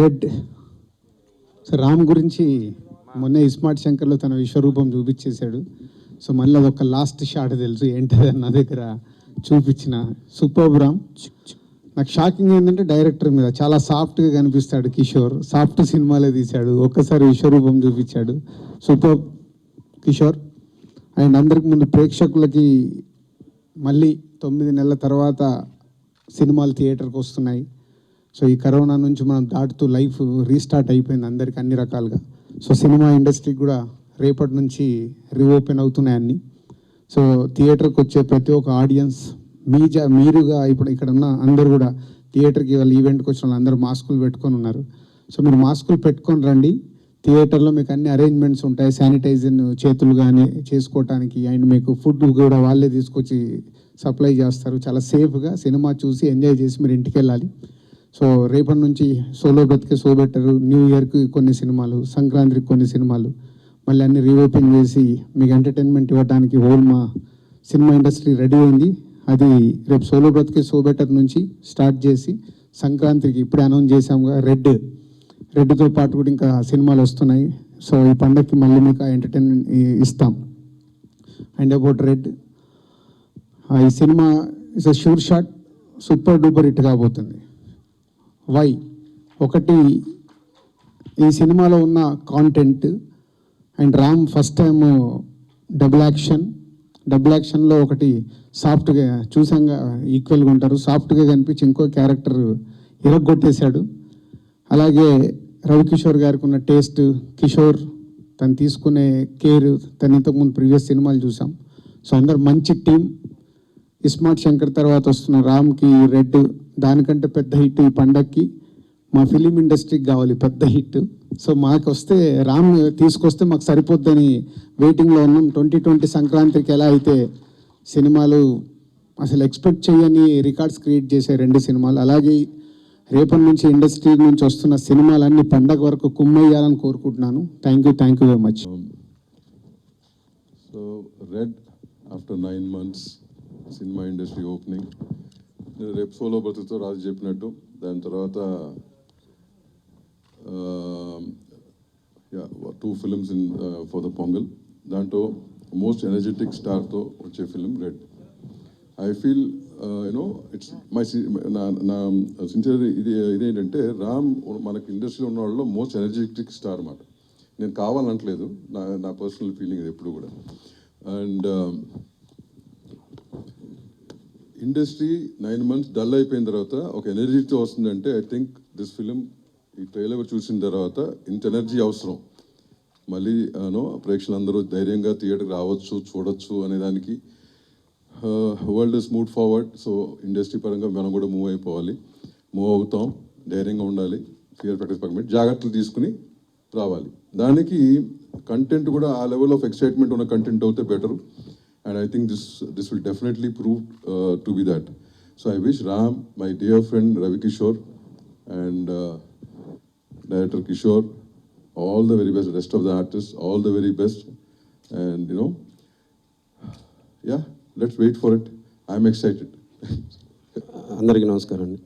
Red. So Ram గురించి మొన్న ఇస్మార్ట్ శంకర్లో తన విశ్వరూపం చూపించేశాడు. సో మళ్ళీ అదొక లాస్ట్ షాట్ తెలుసు ఏంటది నా దగ్గర చూపించిన. సూపర్ రామ్. నాకు షాకింగ్ ఏంటంటే డైరెక్టర్ మీద చాలా సాఫ్ట్గా కనిపిస్తాడు కిషోర్. సాఫ్ట్ సినిమాలే తీశాడు, ఒక్కసారి విశ్వరూపం చూపించాడు. సూపర్ కిషోర్. అండ్ అందరికి ముందు ప్రేక్షకులకి మళ్ళీ 9 నెలల తర్వాత సినిమాలు థియేటర్కి వస్తున్నాయి. సో ఈ కరోనా నుంచి మనం దాటుతూ లైఫ్ రీస్టార్ట్ అయిపోయింది అందరికి అన్ని రకాలుగా. సో సినిమా ఇండస్ట్రీకి కూడా రేపటి నుంచి రీఓపెన్ అవుతున్నాయి అన్నీ. సో థియేటర్కి వచ్చే ప్రతి ఒక్క ఆడియన్స్ మీరుగా ఇప్పుడు ఇక్కడ ఉన్న అందరూ కూడా థియేటర్కి వాళ్ళు ఈవెంట్కి వచ్చిన వాళ్ళు అందరూ మాస్కులు పెట్టుకొని ఉన్నారు. సో మీరు మాస్కులు పెట్టుకొని రండి. థియేటర్లో మీకు అన్ని అరేంజ్మెంట్స్ ఉంటాయి, శానిటైజర్ చేతులు కానీ చేసుకోవటానికి. అండ్ మీకు ఫుడ్ కూడా వాళ్ళే తీసుకొచ్చి సప్లై చేస్తారు. చాలా సేఫ్గా సినిమా చూసి ఎంజాయ్ చేసి మీరు ఇంటికి వెళ్ళాలి. సో రేపటి నుంచి సోలో బ్రతికే సో బెటర్, న్యూ ఇయర్కి కొన్ని సినిమాలు, సంక్రాంతికి కొన్ని సినిమాలు, మళ్ళీ అన్ని రీఓపెన్ చేసి మీకు ఎంటర్టైన్మెంట్ ఇవ్వడానికి హోల్ మా సినిమా ఇండస్ట్రీ రెడీ అయింది. అది రేపు సోలో బ్రతికే సో బెటర్ నుంచి స్టార్ట్ చేసి సంక్రాంతికి ఇప్పుడే అనౌన్స్ చేసాముగా రెడ్తో పాటు కూడా ఇంకా సినిమాలు వస్తున్నాయి. సో ఈ పండగకి మళ్ళీ మీకు ఎంటర్టైన్మెంట్ ఇస్తాం. అండ్ అబౌట్ రెడ్, ఈ సినిమా is a sure shot, super duper hit కాబోతుంది. వై? ఒకటి, ఈ సినిమాలో ఉన్న content and Ram first time double యాక్షన్లో ఒకటి సాఫ్ట్గా చూసాంగా ఈక్వల్గా ఉంటారు. సాఫ్ట్గా కనిపించి ఇంకో క్యారెక్టర్ ఇరగొట్టేశాడు. అలాగే రవికిషోర్ గారికి ఉన్న టేస్ట్, కిషోర్ తను తీసుకునే కేర్, తను ఇంతకుముందు ప్రీవియస్ సినిమాలు చూసాం. సో అందరు మంచి టీం. ఇస్మార్ట్ శంకర్ తర్వాత వస్తున్న రామ్కి రెడ్ దానికంటే పెద్ద హిట్ ఈ పండక్కి మా ఫిలిం ఇండస్ట్రీకి కావాలి పెద్ద హిట్. సో మాకు వస్తే రామ్ తీసుకొస్తే మాకు సరిపోద్దని వెయిటింగ్లో ఉన్నాం. 2020 సంక్రాంతికి ఎలా అయితే సినిమాలు అసలు ఎక్స్పెక్ట్ చేయని రికార్డ్స్ క్రియేట్ చేసే 2 సినిమాలు, అలాగే రేపటి నుంచి ఇండస్ట్రీ నుంచి వస్తున్న సినిమాలన్నీ పండగ వరకు కుమ్మేయాలని కోరుకుంటున్నాను. Thank you very much. So red after 9 months cinema industry opening. రేపు సోలో బ్రతుకుతో రాజు చెప్పినట్టు దాని తర్వాత 2 films ఫర్ ద పొంగల్. దాంట్లో మోస్ట్ ఎనర్జెటిక్ స్టార్తో వచ్చే film red. I feel it's my నా సిన్సియర్ ఇదేంటంటే రామ్ మనకి ఇండస్ట్రీలో ఉన్న వాళ్ళలో మోస్ట్ ఎనర్జెటిక్ స్టార్ అన్నమాట. నేను కావాలనట్లేదు, నా పర్సనల్ ఫీలింగ్ ఇది ఎప్పుడు కూడా. అండ్ ఇండస్ట్రీ 9 months డల్ అయిపోయిన తర్వాత ఒక ఎనర్జీతో వస్తుందంటే ఐ థింక్ దిస్ ఫిలిం, ఈ ట్రైలర్ చూసిన తర్వాత ఇంత ఎనర్జీ అవసరం. మళ్ళీ ప్రేక్షకులందరూ ధైర్యంగా థియేటర్కి రావచ్చు, చూడొచ్చు అనేదానికి world is move forward. So industry పరంగా మనం కూడా మూవ్ అవుతాం. ధైర్యంగా ఉండాలి, ఫియర్ ప్రాక్టీస్ పక్కన జాగ్రత్తలు తీసుకుని రావాలి. దానికి కంటెంట్ కూడా ఆ లెవెల్ ఆఫ్ ఎక్సైట్మెంట్ ఉన్న కంటెంట్ అవుతే better. And I think this will definitely prove to be that. So I wish Ram, my dear friend Ravi Kishore and director Kishore, all the very best. Rest of the artists, all the very best. And yeah, let's wait for it. I'm excited. అందరికీ నమస్కారం అండి.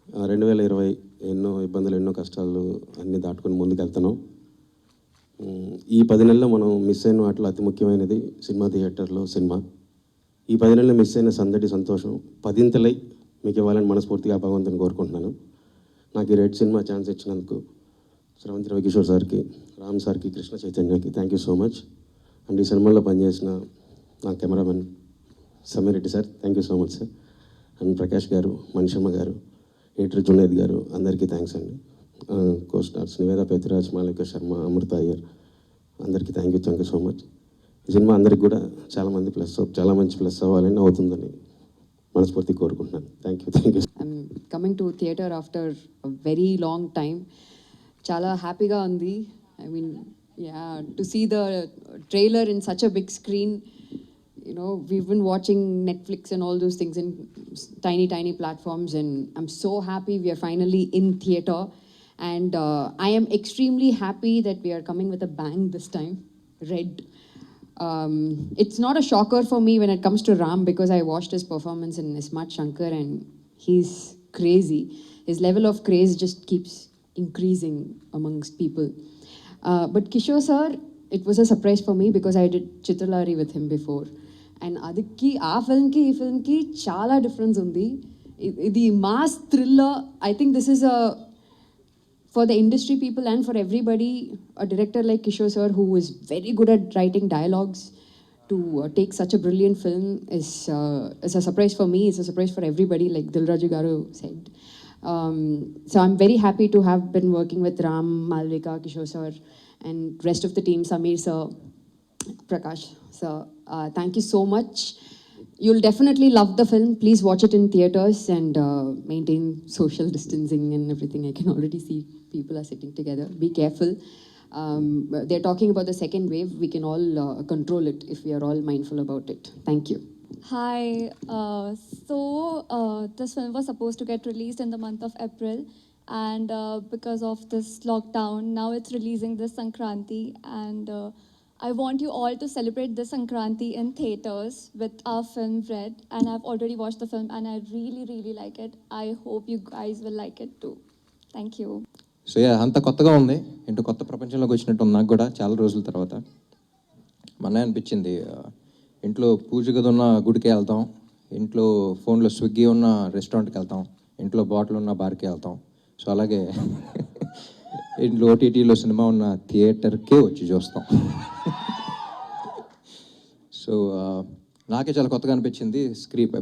2020 ఎన్నో ఇబ్బందులు, ఎన్నో కష్టాలు అన్నీ దాటుకొని ముందుకు వెళ్తున్నాం. ఈ 10 నెలల్లో మనం మిస్ అయిన వాటిలో అతి ముఖ్యమైనది సినిమా థియేటర్లో సినిమా. ఈ 10 నెలలు మిస్ అయిన సందడి, సంతోషం 10 మీకు ఇవ్వాలని మనస్ఫూర్తిగా భగవంతుని కోరుకుంటున్నాను. నాకు ఈ రెడ్ సినిమా ఛాన్స్ ఇచ్చినందుకు శ్రవంతి రవికిషోర్ సార్కి, రామ్ సార్కి, కృష్ణ చైతన్యకి thank you so much. And ఈ సినిమాలో పనిచేసిన నా cameraman Sameer Reddy sir, thank you so much sir. And Prakash garu, Mani Sharma గారు, ఎడిటర్ జునేద్ గారు, అందరికీ థ్యాంక్స్ అండి. కో స్టార్స్ నివేదా పెత్తిరాజ్, మాలిక శర్మ, అమృత అయ్యర్, అందరికీ థ్యాంక్ యూ సో మచ్. ఈ సినిమా అందరికి కూడా చాలా మంచి ప్లస్ అవ్వాలని అవుతుందని మనస్ఫూర్తిగా కోరుకుంటున్నాను. Thank you. I'm coming to theatre after very long time. చాలా హ్యాపీగా ఉంది. I mean to see the trailer in such a big screen. We've been watching Netflix and all those things in tiny platforms, and I'm so happy we are finally in theater. And I am extremely happy that we are coming with a bang this time. Red. It's not a shocker for me when it comes to Ram, because I watched his performance in Ismaarт Shankar and he's crazy. His level of craze just keeps increasing amongst people. But Kishore sir, it was a surprise for me because I did Chitralari with him before. And adiki aa film ki ee film ki chala difference undi. Idi mass thriller. I think this is a, for the industry people and for everybody, a director like Kishore sir, who is very good at writing dialogues, to take such a brilliant film is a surprise for me. It's a surprise for everybody, like Dilraju Garu said. So I'm very happy to have been working with Ram, Malvika, Kishore sir, and rest of the team, Samir sir, Prakash sir. Thank you so much. You'll definitely love the film. Please watch it in theaters and maintain social distancing and everything. I can already see people are sitting together. Be careful. They're talking about the second wave. We can all control it if we are all mindful about it. Thank you. Hi. This film was supposed to get released in the month of April, and because of this lockdown, now it's releasing this Sankranti, and I want you all to celebrate this Sankranti in theaters with our film Red, and I've already watched the film and I really, really like it. I hope you guys will like it too. Thank you. So yeah అంత కొత్తగా ఉంది, into కొత్త ప్రపంచంలోకి వచ్చినట్టు ఉంది నాకు కూడా చాలా రోజుల తర్వాత. మొన్నే అనిపించింది, ఇంట్లో పూజ గది ఉన్న గుడికి వెళ్తాం, ఇంట్లో ఫోన్లో స్విగ్గీ ఉన్న రెస్టారెంట్కి వెళ్తాం, ఇంట్లో బాటిల్ ఉన్న బార్కి వెళ్తాం. సో అలాగే ఇంట్లో ఓటీటీలో సినిమా ఉన్న థియేటర్కే వచ్చి చూస్తాం. సో నాకే చాలా కొత్తగా అనిపించింది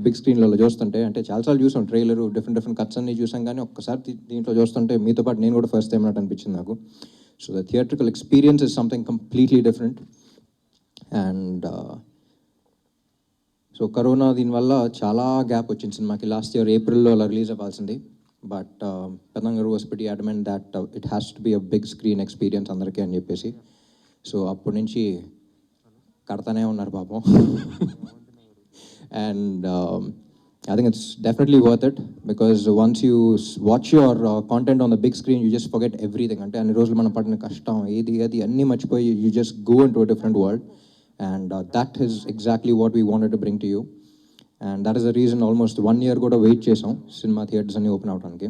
బిగ్ స్క్రీన్లలో చూస్తుంటే. అంటే చాలాసార్లు చూసాం ట్రైలర్, డిఫరెంట్ కట్స్ అన్నీ చూసాం, కానీ ఒక్కసారి దీంట్లో చూస్తుంటే మీతో పాటు నేను కూడా ఫస్ట్ టైం అన్నట్టు అనిపించింది నాకు. So the theatrical experience is something completely different. And so corona దీనివల్ల చాలా గ్యాప్ వచ్చింది సినిమాకి. లాస్ట్ ఇయర్ ఏప్రిల్లో అలా రిలీజ్ అవ్వాల్సింది. బట్ పెద్దం గారు was pretty adamant that it has to be a big screen experience అందరికీ అని చెప్పేసి. సో అప్పటి నుంచి కడతానే ఉన్నారు పాపం. And I think it's definitely worth it because once you watch your content on the big screen, you just forget everything. అంటే అన్ని రోజులు మనం పడిన కష్టం ఏది అన్నీ మర్చిపోయి you just go into a different world, and that is exactly what we wanted to bring to you. And that is the reason almost 1 year కూడా వెయిట్ చేసాం సినిమా థియేటర్స్ అన్నీ ఓపెన్ అవడానికి.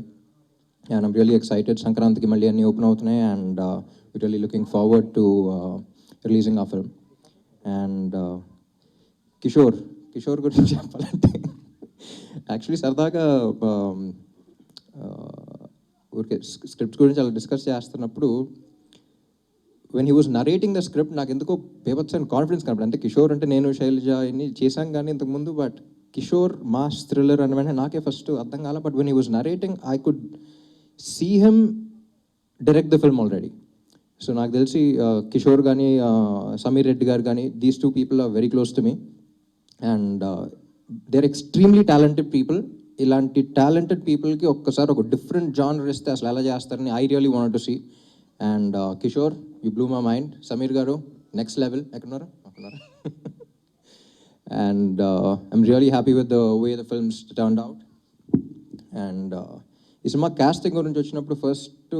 And I'm really excited. సంక్రాంతికి మళ్ళీ అన్నీ open అవుతున్నాయి, and we're really looking forward to releasing our film. And Kishore గురించి చెప్పాలంటే యాక్చువల్లీ సరదాగా ఊరికే స్క్రిప్ట్ గురించి అలా డిస్కస్ చేస్తున్నప్పుడు when he was narrating the script నాకు ఎందుకో పేపర్స్ అండ్ కాన్ఫిడెన్స్ కనపడి. అంటే కిషోర్ అంటే నేను శైలజ ఇన్ని చేశాం కానీ ఇంతకుముందు, బట్ కిషోర్ మాస్ థ్రిల్లర్ అని వెంటనే నాకే ఫస్ట్ అర్థం కాల. But when he was narrating I could see him direct the film already. So నాకు తెలిసి కిషోర్ కానీ సమీర్ రెడ్డి గారు కానీ these 2 people are very close to me, and they're extremely talented people. ఇలాంటి టాలెంటెడ్ పీపుల్కి ఒక్కసారి ఒక డిఫరెంట్ జానర్ ఇస్తే అసలు ఎలా చేస్తారని I really want to see. And Kishore, you blew my mind. Sameer garu next level. ఎక్కడున్నారా? And I'm really happy with the way the films turned out. And ఈ సినిమా కాస్టింగ్ గురించి వచ్చినప్పుడు ఫస్ట్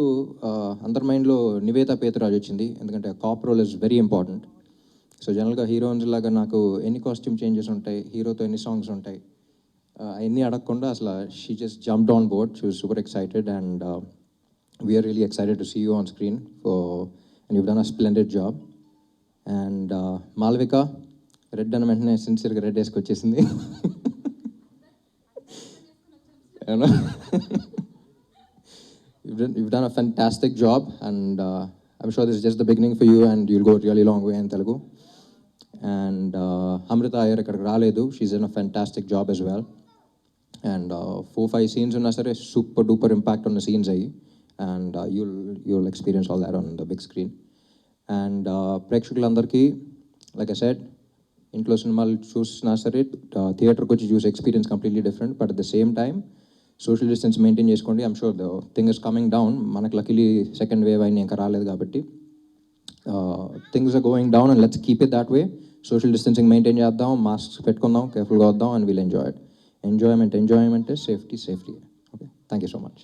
అందరి మైండ్లో నివేతా పేతురాజ్ వచ్చింది, ఎందుకంటే cop role is very important. So జనరల్గా heroines లాగా నాకు ఎన్ని కాస్ట్యూమ్ చేంజెస్ ఉంటాయి, హీరోతో ఎన్ని సాంగ్స్ ఉంటాయి, అవన్నీ అడగకుండా అసలు she just jumped on board. She was super excited, and we're really excited to see you on screen and you done a splendid job. And Malvika red అన్న వెంటనే సిన్సియర్గా రెడ్ వేసుకొచ్చేసింది. You've done a fantastic job, and I'm sure this is just the beginning for you, and you'll go a really long way in Telugu. And Amrita Iyer ikkadiki raaledu. She's done a fantastic job as well. And 4-5 scenes unna sare super duper impact on the scenes ayi, and you'll experience all that on the big screen. And ప్రేక్షకులందరికీ like I said, ఇంట్లో సినిమాలు చూసినా సరే థియేటర్కి వచ్చి చూసే experience completely different. But at the same time social distance maintain చేసుకోండి. I'm sure the thing is coming down. మనకు లక్కీలీ సెకండ్ వేవ్ అయినా ఇంకా రాలేదు కాబట్టి things are going down, and let's keep it that way. Social distancing maintain చేద్దాం, mask పెట్టుకుందాం, కేర్ఫుల్గా వద్దాం, and will enjoy it. Enjoyment is safety. Okay, thank you so much.